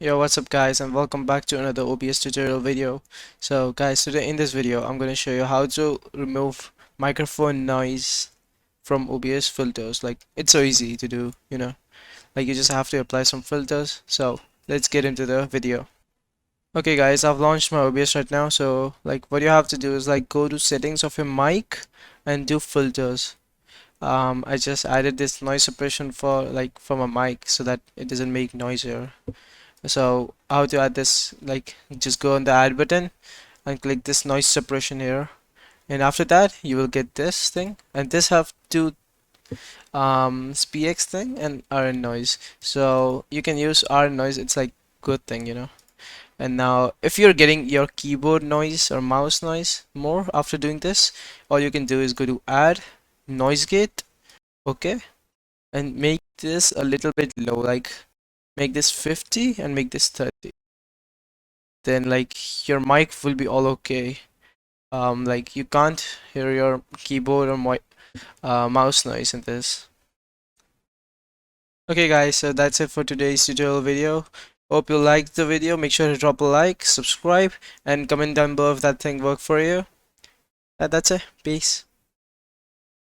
Yo, what's up guys, and welcome back to another OBS tutorial video. So guys, today in this video I'm going to show you how to remove microphone noise from OBS filters. Like, it's so easy to do, like you just have to apply some filters. So let's get into the video. Okay guys, I've launched my OBS right now. So like what you have to do is like go to settings of your mic and do filters. I just added this noise suppression for my mic so that it doesn't make noise here. So how to add this, like just go on the add button and click this noise suppression here, and after that you will get this thing, and this have two SPX thing and RN noise. So you can use RN noise, it's like good thing. And now if you're getting your keyboard noise or mouse noise more after doing this, all you can do is go to add noise gate, okay, and make this a little bit low, like make this 50 and make this 30. Then like your mic will be all okay. Like you can't hear your keyboard or mouse noise in this. Okay guys, so that's it for today's tutorial video. Hope you liked the video. Make sure to drop a like, subscribe, and comment down below if that thing worked for you. That's it. Peace.